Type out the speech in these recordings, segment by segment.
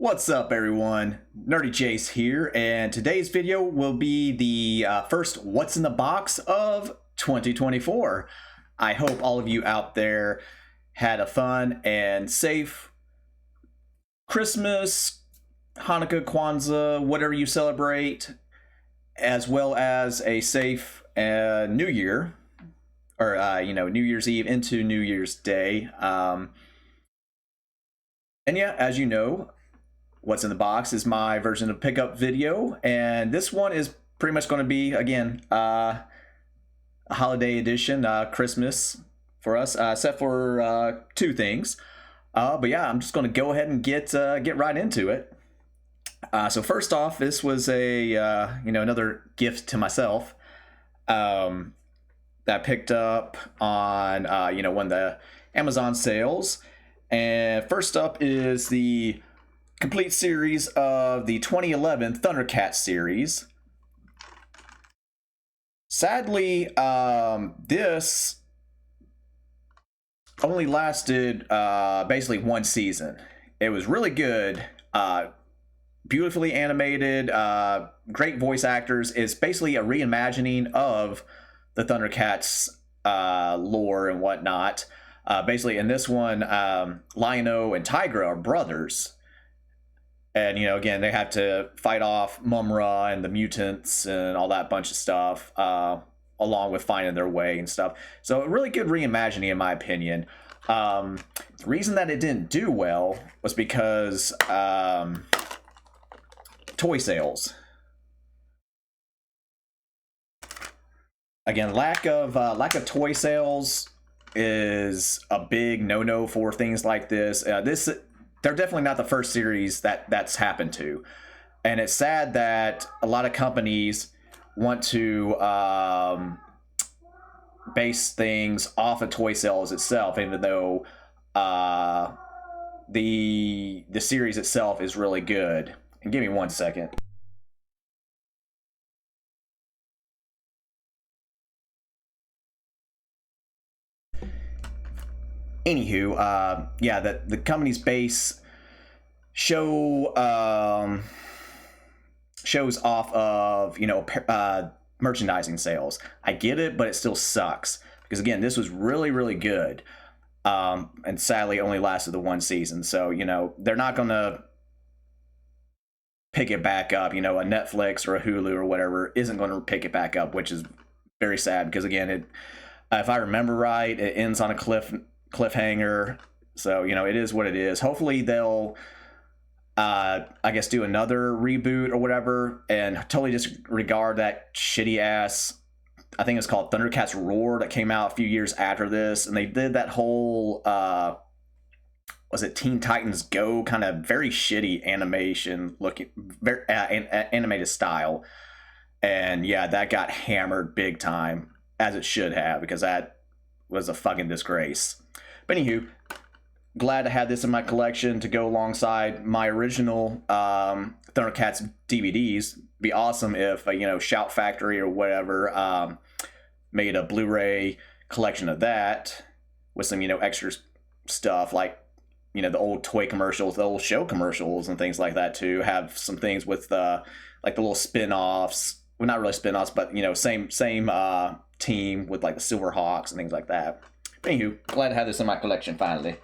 What's up, everyone? Nerdy Jace here, and today's video will be the first What's in the Box of 2024. I hope all of you out there had a fun and safe Christmas, Hanukkah, Kwanzaa, whatever you celebrate, as well as a safe New Year, or New Year's Eve into New Year's Day. And yeah, as you know, What's in the Box is my version of pickup video, and this one is pretty much going to be, again, a holiday edition, Christmas for us, except for two things. But yeah, I'm just going to go ahead and get right into it. So first off, this was a another gift to myself that I picked up on one of the Amazon sales. And first up is the complete series of the 2011 Thundercats series. Sadly, this only lasted basically one season. It was really good, beautifully animated, great voice actors. It's basically a reimagining of the Thundercats lore and whatnot. Basically, in this one, Lion-O and Tigra are brothers. And, again, they have to fight off Mum-Ra and the mutants and all that bunch of stuff, along with finding their way and stuff. So a really good reimagining, in my opinion. The reason that it didn't do well was because toy sales. Again, lack of toy sales is a big no-no for things like this. They're definitely not the first series that's happened to. And it's sad that a lot of companies want to base things off of toy sales itself, even though the series itself is really good. And give me 1 second. Anywho, yeah, the company's base shows off of merchandising sales. I get it, but it still sucks because, again, this was really good, and sadly only lasted the one season. So they're not gonna pick it back up. A Netflix or a Hulu or whatever isn't going to pick it back up, which is very sad because, again, if I remember right, it ends on a cliffhanger. So it is what it is. Hopefully they'll I guess do another reboot or whatever and totally disregard that shitty ass, I think it's called Thundercats Roar, that came out a few years after this, and they did that whole was it Teen Titans Go, kind of very shitty animation looking, very animated style. And yeah, that got hammered big time, as it should have, because that was a fucking disgrace. But anywho, glad to have this in my collection to go alongside my original Thundercats DVDs. Be awesome if Shout Factory or whatever made a Blu-ray collection of that with some extra stuff like the old toy commercials, the old show commercials, and things like that too. Have some things with like the little spin-offs. Well, not really spin-offs, but same team with like the Silverhawks and things like that. But anywho, glad to have this in my collection finally.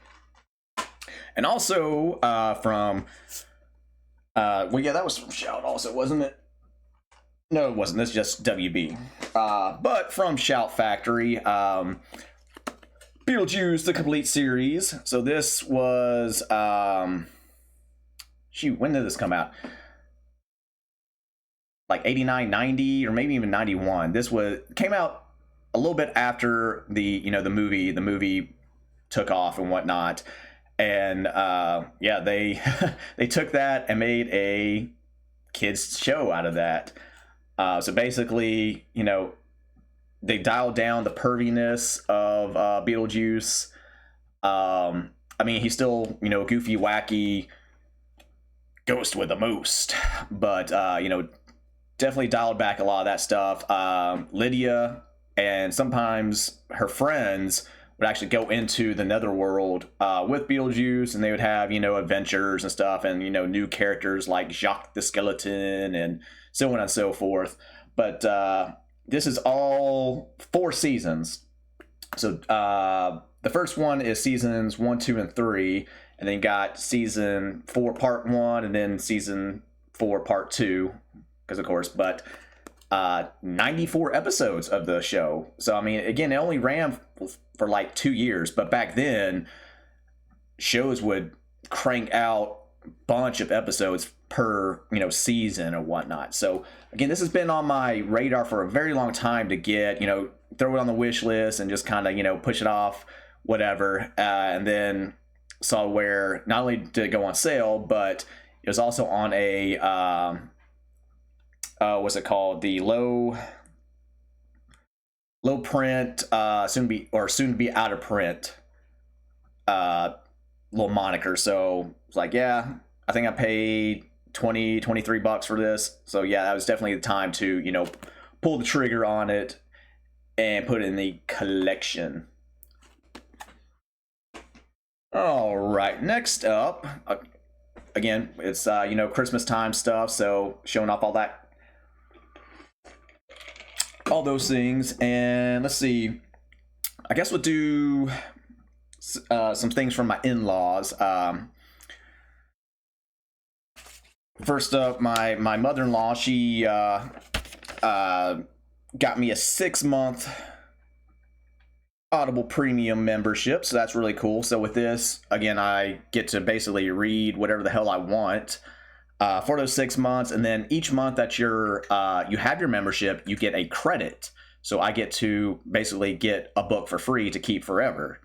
And also from well, yeah, that was from Shout also, wasn't it? No, it wasn't. This is just WB. But from Shout Factory, Beetlejuice, the complete series. So this was shoot, when did this come out? Like 89, 90, or maybe even 91. This came out a little bit after the movie took off and whatnot. And yeah, they they took that and made a kids show out of that. So basically, they dialed down the perviness of Beetlejuice. I mean, he's still goofy, wacky ghost with the most, but definitely dialed back a lot of that stuff. Lydia and sometimes her friends would actually go into the netherworld with Beetlejuice, and they would have, you know, adventures and stuff, and, you know, new characters like Jacques the Skeleton and so on and so forth. But this is all 4 seasons. So the first one is seasons 1, 2, and 3, and then you got season 4 part 1, and then season 4 part 2, because of course, but 94 episodes of the show. So I mean, again, it only ran for like 2 years, but back then shows would crank out a bunch of episodes per, you know, season or whatnot. So again, this has been on my radar for a very long time to get, you know, throw it on the wish list and just kind of, you know, push it off, whatever. And then saw where not only did it go on sale, but it was also on a what's it called, the low print, soon to be out of print little moniker. So it's like, yeah, I think I paid $23 for this. So yeah, that was definitely the time to, you know, pull the trigger on it and put it in the collection. All right, next up, again, it's you know, Christmas time stuff, so showing off all those things. And let's see, I guess we'll do some things from my in-laws. First up, my mother-in-law, she got me a 6-month Audible Premium membership, so that's really cool. So with this, again, I get to basically read whatever the hell I want for those 6 months, and then each month that you have your membership, you get a credit. So I get to basically get a book for free to keep forever.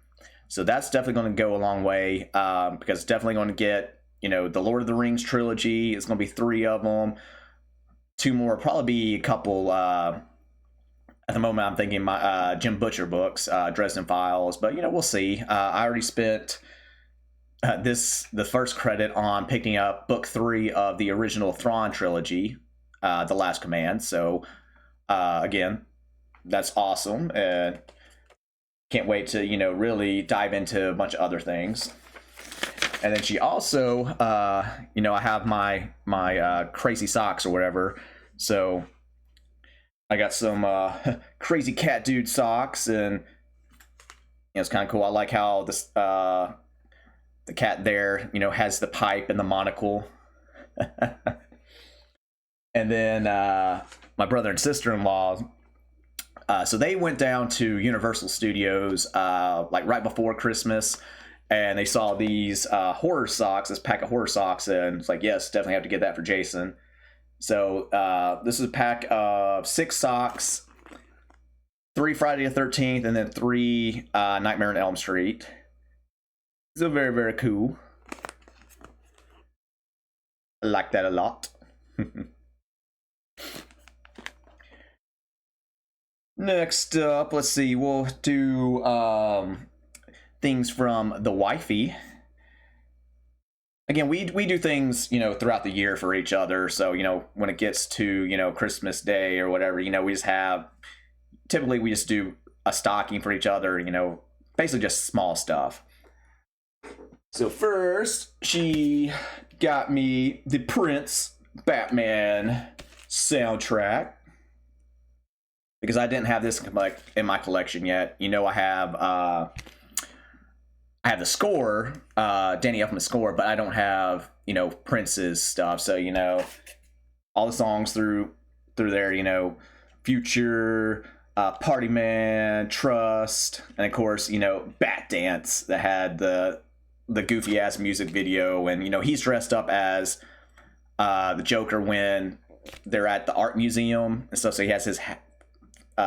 So that's definitely going to go a long way, because it's definitely going to get, you know, the Lord of the Rings trilogy. It's going to be 3 of them. 2 more, probably be a couple. At the moment, I'm thinking my Jim Butcher books, Dresden Files, but, you know, we'll see. I already spent the first credit on picking up book 3 of the original Thrawn trilogy, The Last Command. So again, that's awesome, and can't wait to, you know, really dive into a bunch of other things. And then she also, you know, I have my crazy socks or whatever, so I got some crazy cat dude socks, and you know, it's kind of cool. I like how this the cat there, you know, has the pipe and the monocle. And then my brother and sister-in-law, so they went down to Universal Studios like right before Christmas, and they saw these horror socks, this pack of horror socks, and it's like, yes, definitely have to get that for Jason. So this is a pack of 6 socks, 3 Friday the 13th, and then 3 Nightmare on Elm Street. So very, very cool. I like that a lot. Next up, let's see, we'll do things from the wifey. Again, we do things, you know, throughout the year for each other. So, you know, when it gets to, you know, Christmas Day or whatever, you know, we just do a stocking for each other, you know, basically just small stuff. So first, she got me the Prince Batman soundtrack, because I didn't have this in my collection yet. You know, I have the score, Danny Elfman's score, but I don't have, you know, Prince's stuff. So, you know, all the songs through there, you know, Future, Party Man, Trust, and of course, you know, Bat Dance, that had the goofy ass music video, and, you know, he's dressed up as the Joker when they're at the art museum and stuff. So he has his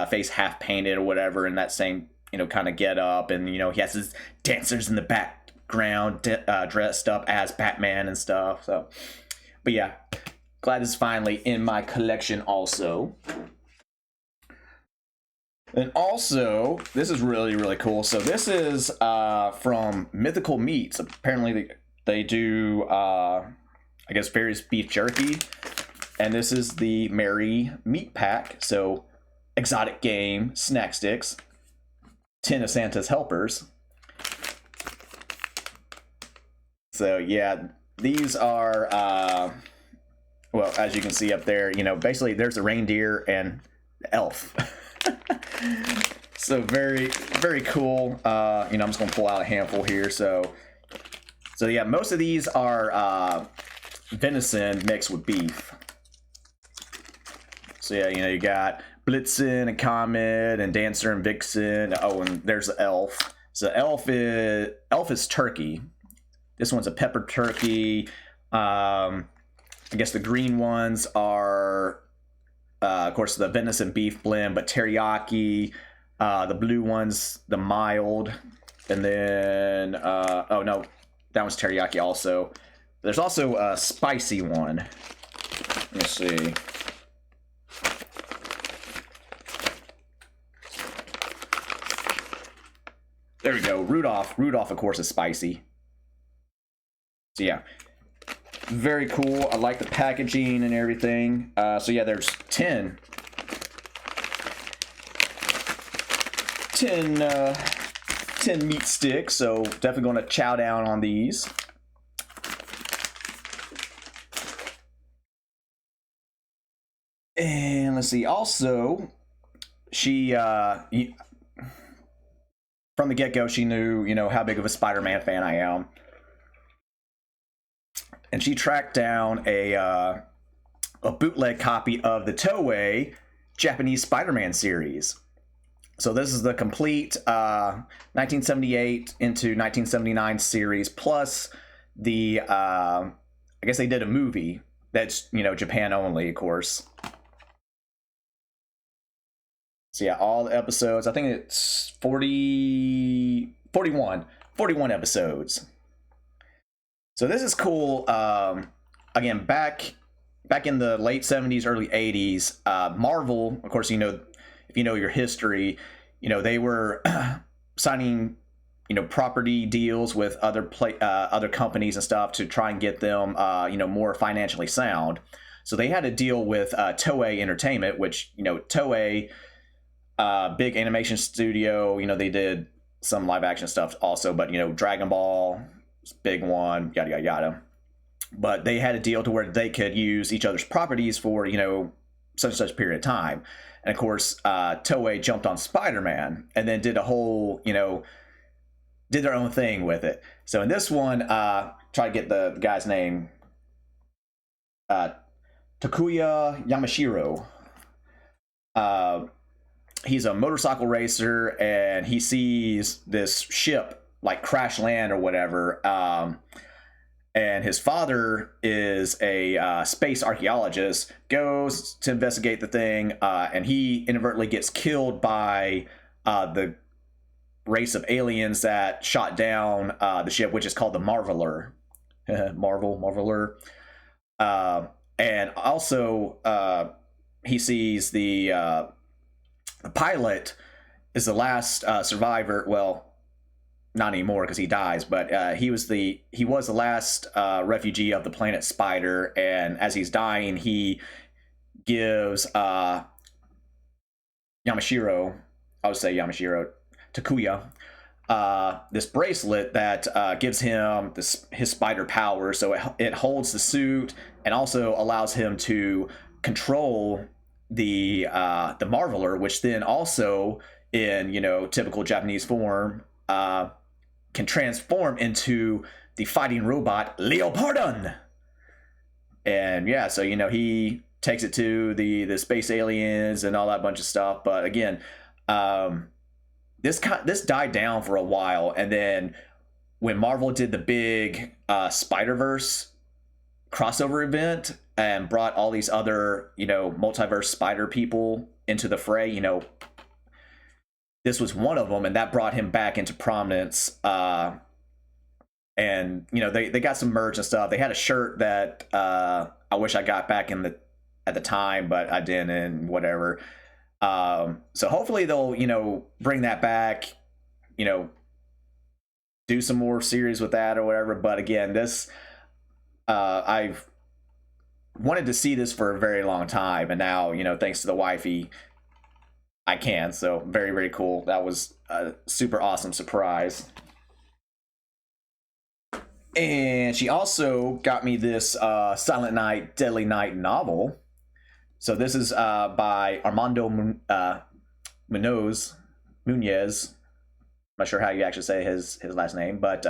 face half painted or whatever in that same, you know, kind of get up, and, you know, he has his dancers in the background dressed up as Batman and stuff. So, but yeah, glad it's finally in my collection also. And also, this is really, really cool. So this is from Mythical Meats. Apparently they do, I guess, various beef jerky. And this is the Merry Meat Pack. So exotic game snack sticks. 10 of Santa's helpers. So yeah, these are well, as you can see up there, you know, basically there's a reindeer and the elf. So very, very cool. You know, I'm just gonna pull out a handful here. So yeah, most of these are venison mixed with beef. So yeah, you know, you got Blitzen and Comet and Dancer and Vixen. Oh, and there's the elf. So elf is turkey. This one's a pepper turkey. I guess the green ones are, of course, the venison beef blend, but teriyaki. The blue one's the mild, and then oh no, that one's teriyaki also. There's also a spicy one. Let me see. There we go. Rudolph, of course, is spicy. So yeah, very cool. I like the packaging and everything. So yeah, there's 10 meat sticks, so definitely going to chow down on these. And let's see, also, she, from the get-go, she knew, you know, how big of a Spider-Man fan I am. And she tracked down a bootleg copy of the Toei Japanese Spider-Man series. So this is the complete 1978 into 1979 series, plus the, I guess they did a movie that's, you know, Japan only, of course. So yeah, all the episodes, I think it's 41 episodes. So this is cool. Again, back in the late 70s, early 80s, Marvel, of course, you know, if you know your history, you know, they were signing, you know, property deals with other companies and stuff to try and get them, you know, more financially sound. So they had a deal with Toei Entertainment, which, you know, Toei, big animation studio, you know, they did some live action stuff also, but, you know, Dragon Ball, big one, yada, yada, yada. But they had a deal to where they could use each other's properties for, you know, such and such period of time. And of course, Toei jumped on Spider-Man and then did a whole, you know, did their own thing with it. So in this one, try to get the guy's name, Takuya Yamashiro. He's a motorcycle racer, and he sees this ship like crash land or whatever. And his father is a space archaeologist, goes to investigate the thing, and he inadvertently gets killed by the race of aliens that shot down the ship, which is called the Marveler. Marveler. And also, he sees the pilot is the last survivor. Well, not anymore because he dies, but he was the last refugee of the planet Spider, and as he's dying, he gives Yamashiro, I would say Yamashiro, Takuya, this bracelet that gives him his spider power. So it holds the suit and also allows him to control the Marveler, which then also, in, you know, typical Japanese form, can transform into the fighting robot Leopardon. And yeah, so, you know, he takes it to the space aliens and all that bunch of stuff. But again, this died down for a while, and then when Marvel did the big Spider-Verse crossover event and brought all these other, you know, multiverse spider people into the fray, you know, this was one of them, and that brought him back into prominence. And, you know, they got some merch and stuff. They had a shirt that I wish I got back at the time, but I didn't, and whatever. So hopefully they'll, you know, bring that back, you know, do some more series with that or whatever. But again, this, I've wanted to see this for a very long time, and now, you know, thanks to the wifey, I can. So very, very cool. That was a super awesome surprise. And she also got me this Silent Night, Deadly Night novel. So this is by Armando Munoz. I'm not sure how you actually say his last name, but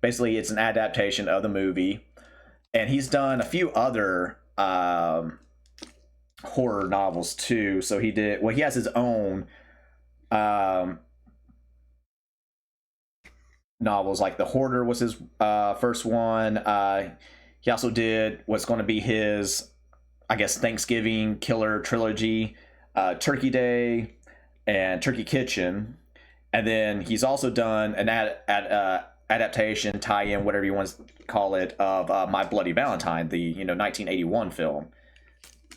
basically it's an adaptation of the movie. And he's done a few other horror novels too. So he has his own novels, like The Hoarder was his first one. He also did what's going to be his, I guess, Thanksgiving killer trilogy, Turkey Day and Turkey Kitchen. And then he's also done an adaptation, tie-in, whatever you want to call it, of My Bloody Valentine, the 1981 film.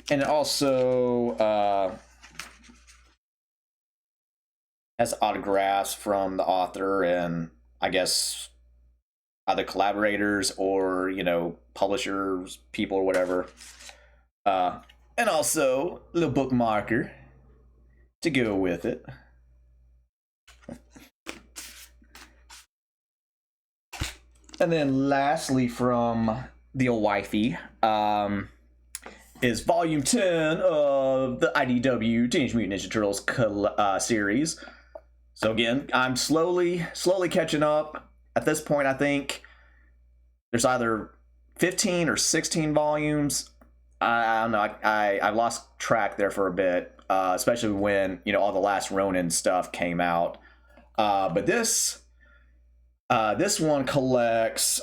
And it also has autographs from the author and, I guess, either collaborators or, publishers, people or whatever. And also a little bookmarker to go with it. And then lastly from the old wifey is Volume 10 of the IDW Teenage Mutant Ninja Turtles series. So again, I'm slowly catching up. At this point, I think there's either 15 or 16 volumes. I don't know. I lost track there for a bit, especially when all the last Ronin stuff came out. But this one collects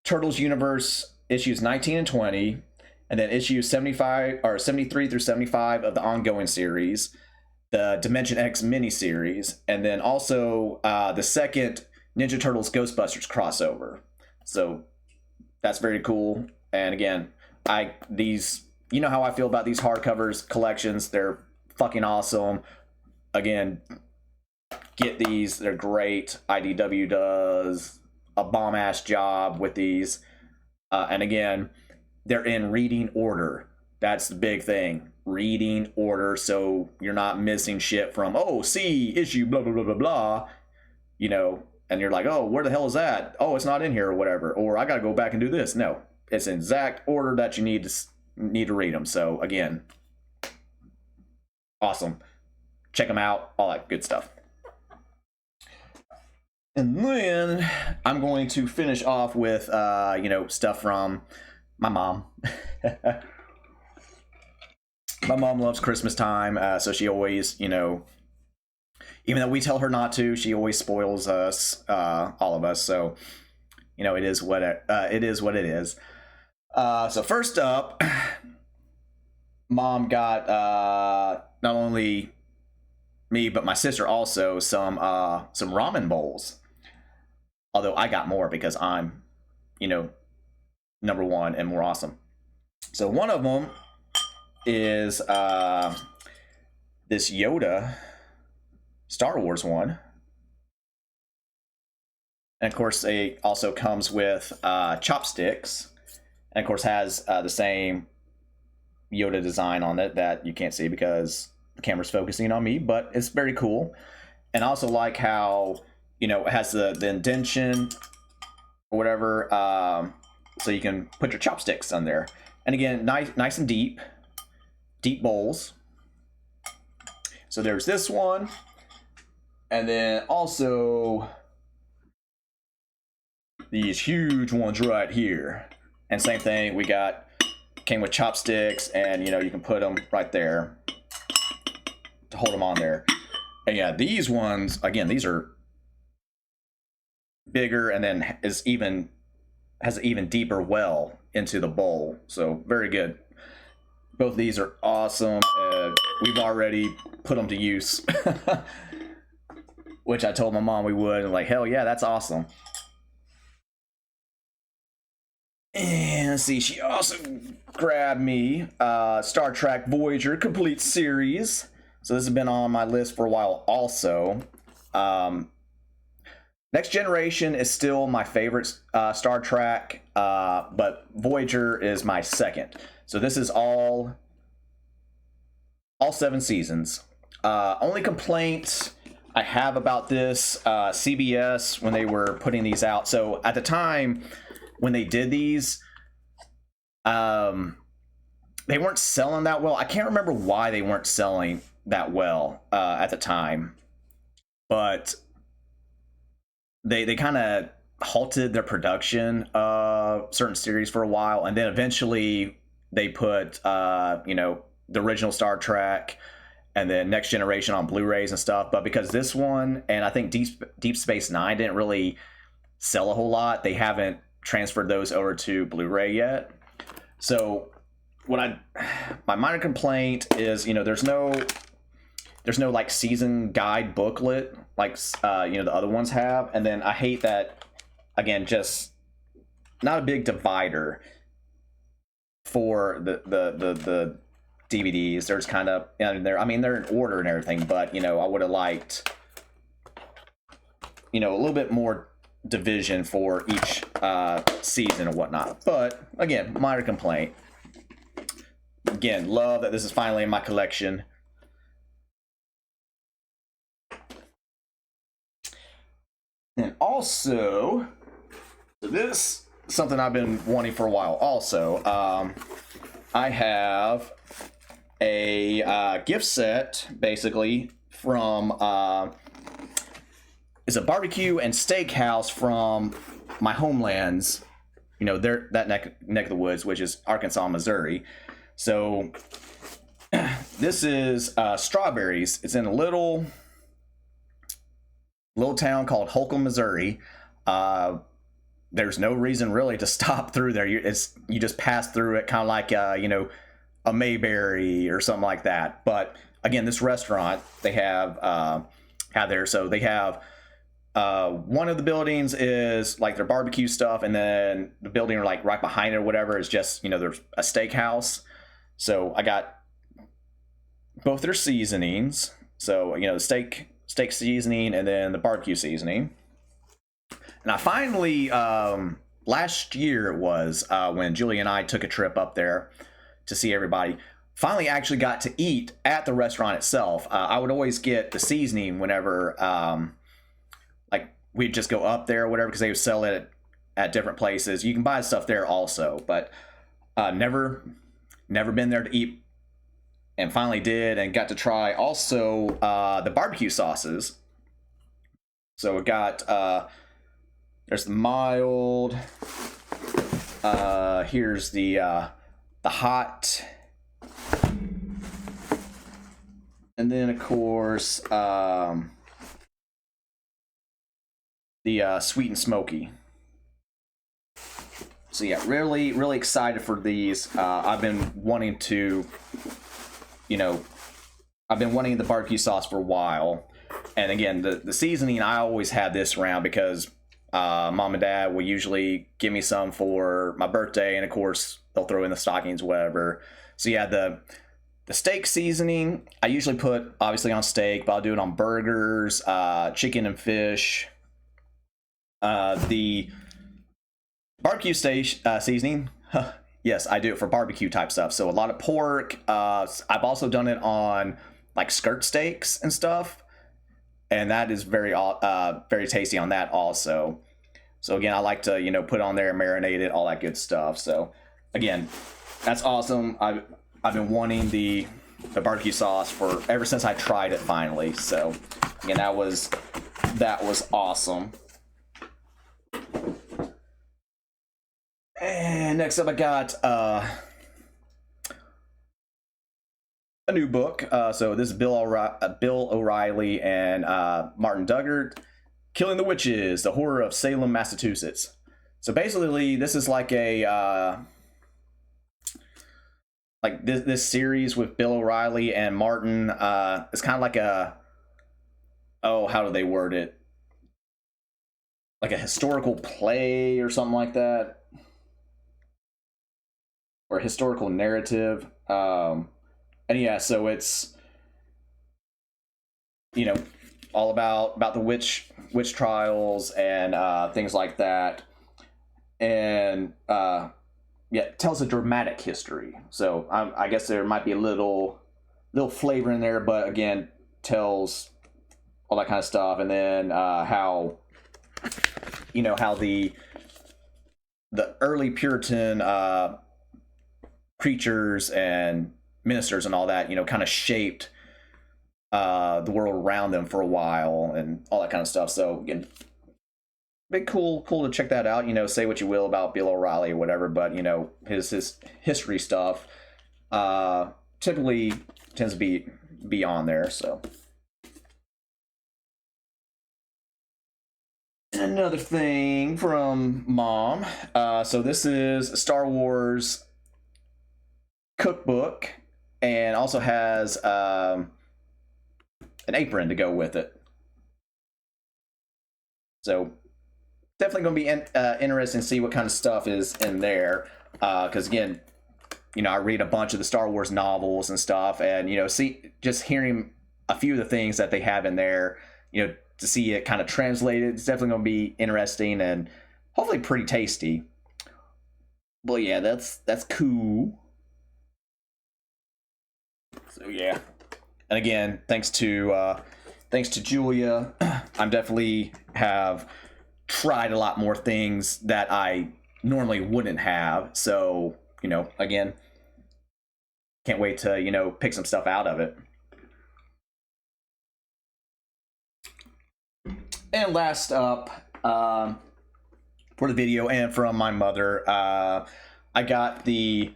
Turtles Universe issues 19 and 20, and then issues 73 through 75 of the ongoing series, the Dimension X miniseries, and then also the second Ninja Turtles Ghostbusters crossover. So that's very cool. And again, these, how I feel about these hardcovers collections. They're fucking awesome. Again, get these. They're great. IDW does a bomb-ass job with these. And again, they're in reading order. That's the big thing. Reading order, so you're not missing shit from, see issue blah blah blah blah blah, and you're like, where the hell is that? It's not in here or whatever, or I gotta go back and do this. No, it's in exact order that you need to read them. So again, awesome. Check them out, all that good stuff. And then I'm going to finish off with stuff from my mom. My mom loves Christmas time, so she always, even though we tell her not to, she always spoils us, all of us. So, it is what it is. So first up, Mom got not only me but my sister also some ramen bowls. Although I got more because I'm, number one and more awesome. So one of them is this Yoda Star Wars one. And of course, it also comes with chopsticks. And of course has the same Yoda design on it that you can't see because the camera's focusing on me, but it's very cool. And I also like how, it has the indentation or whatever, so you can put your chopsticks on there. And again, nice and deep bowls. So there's this one, and then also these huge ones right here. And same thing, came with chopsticks, and you can put them right there to hold them on there. And yeah, these ones, again, these are bigger, and then has an even deeper well into the bowl. So very good. Both of these are awesome. We've already put them to use, which I told my mom we would. And like, hell yeah, that's awesome. And let's see, she also grabbed me Star Trek Voyager Complete Series. So this has been on my list for a while also. Next Generation is still my favorite Star Trek, but Voyager is my second. So this is all 7 seasons. Only complaint I have about this, CBS, when they were putting these out. So at the time when they did these, they weren't selling that well. I can't remember why they weren't selling that well at the time, but they kind of halted their production of certain series for a while, and then eventually they put the original Star Trek and then Next Generation on Blu-rays and stuff. But because this one and I think Deep Space Nine didn't really sell a whole lot, they haven't transferred those over to Blu-ray yet. So my minor complaint is, there's no like season guide booklet like the other ones have. And then I hate that, again, just not a big divider for the DVDs. There's kind of, they're in order and everything, but I would have liked a little bit more division for each season and whatnot. But again, minor complaint. Again, love that this is finally in my collection. And also, this is something I've been wanting for a while. Also, I have a gift set, basically, from it's a barbecue and steakhouse from my homelands, that neck of the woods, which is Arkansas, Missouri. So this is Strawberries. It's in a little town called Holcomb, Missouri. There's no reason really to stop through there. You just pass through it, kind of like a Mayberry or something like that. But again, this restaurant they have there. So they have one of the buildings is like their barbecue stuff, and then the building like right behind it or whatever is just there's a steakhouse. So I got both their seasonings. So the steak seasoning and then the barbecue seasoning. And I finally last year it was when Julie and I took a trip up there to see everybody. Finally, actually got to eat at the restaurant itself. I would always get the seasoning whenever, like we'd just go up there or whatever, because they would sell it at different places. You can buy stuff there also, but never been there to eat, and finally did, and got to try also the barbecue sauces. So we got there's the mild. Here's the hot. And then, of course, the sweet and smoky. So yeah, really, really excited for these. I've been wanting to, I've been wanting the barbecue sauce for a while. And again, the seasoning, I always had this around because mom and dad will usually give me some for my birthday. And of course, they'll throw in the stockings, whatever. So yeah, the steak seasoning, I usually put obviously on steak, but I'll do it on burgers, chicken and fish. The barbecue seasoning, yes, I do it for barbecue type stuff. So a lot of pork. I've also done it on like skirt steaks and stuff, and that is very tasty on that also. So again, I like to put it on there, marinate it, all that good stuff. So again, that's awesome. I've been wanting the barbecue sauce for ever since I tried it finally. So again, that was awesome. And next up, I got a new book. So this is Bill O'Reilly and Martin Dugard, Killing the Witches: The Horror of Salem, Massachusetts. So basically, this is like a like this series with Bill O'Reilly and Martin. It's kind of like how do they word it? Like a historical play or something like that. Or historical narrative. And yeah, so it's all about the witch trials and things like that. And yeah, it tells a dramatic history. So I guess there might be a little flavor in there, but again, tells all that kind of stuff, and then how how the early Puritan preachers and ministers and all that kind of shaped the world around them for a while and all that kind of stuff. So again, big cool to check that out. Say what you will about Bill O'Reilly or whatever, but his history stuff typically tends to be on there. So another thing from Mom. So this is a Star Wars cookbook, and also has an apron to go with it. So definitely going to be interesting to see what kind of stuff is in there. Because again, I read a bunch of the Star Wars novels and stuff, and just hearing a few of the things that they have in there, to see it kind of translated, it's definitely going to be interesting and hopefully pretty tasty. But yeah, that's cool. So yeah, and again, thanks to Julia, I'm definitely have tried a lot more things that I normally wouldn't have. So again, can't wait to pick some stuff out of it. And last up, for the video and from my mother, I got the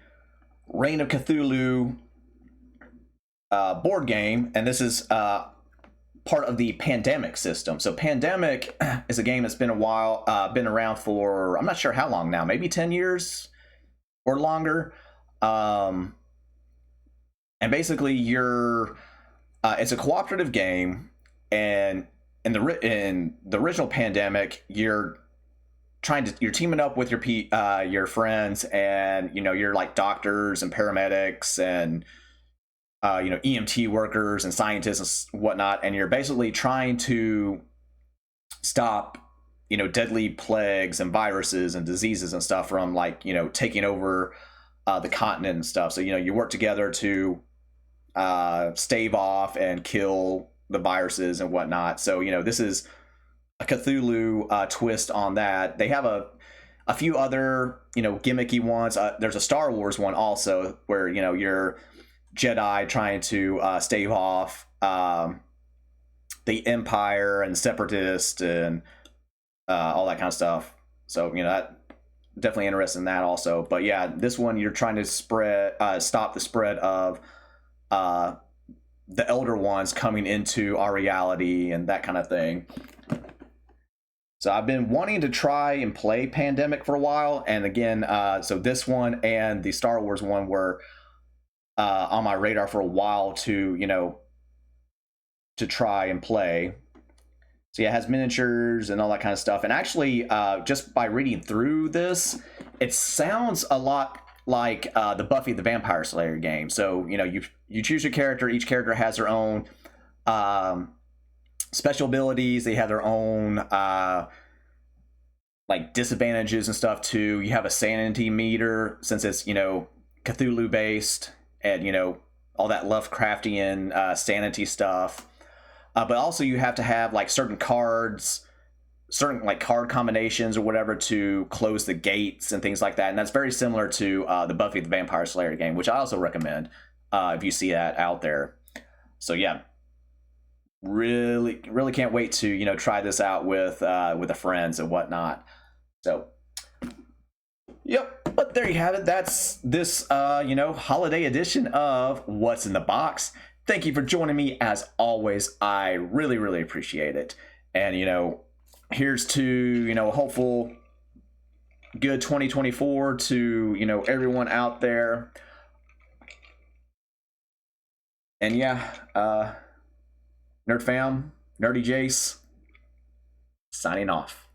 Reign of Cthulhu board game, and this is part of the Pandemic system. So Pandemic is a game that's been been around for, I'm not sure how long now, maybe 10 years or longer. And basically it's a cooperative game, and in the original Pandemic, you're teaming up with your friends, and you're like doctors and paramedics and EMT workers and scientists and whatnot, and you're basically trying to stop deadly plagues and viruses and diseases and stuff from taking over the continent and stuff. So you work together to stave off and kill the viruses and whatnot. So this is a Cthulhu twist on that. They have a few other gimmicky ones. There's a Star Wars one also, where you're Jedi trying to stave off the Empire and Separatist and all that kind of stuff. So that definitely interested in that also. But yeah, this one you're trying to stop the spread of the Elder Ones coming into our reality and that kind of thing. So I've been wanting to try and play Pandemic for a while, and again, so this one and the Star Wars one were on my radar for a while to try and play. So yeah, it has miniatures and all that kind of stuff. And actually, just by reading through this, it sounds a lot like the Buffy the Vampire Slayer game. So you choose your character. Each character has their own special abilities. They have their own disadvantages and stuff too. You have a sanity meter, since it's Cthulhu based, and all that Lovecraftian sanity stuff. But also you have to have certain cards, certain card combinations or whatever to close the gates and things like that. And that's very similar to the Buffy the Vampire Slayer game, which I also recommend if you see that out there. So yeah, really can't wait to try this out with the friends and whatnot. So yep. But there you have it. That's this holiday edition of What's in the Box. Thank you for joining me as always. I really appreciate it. And here's to a hopeful good 2024 to everyone out there. And yeah, Nerd Fam, Nerdy Jace, signing off.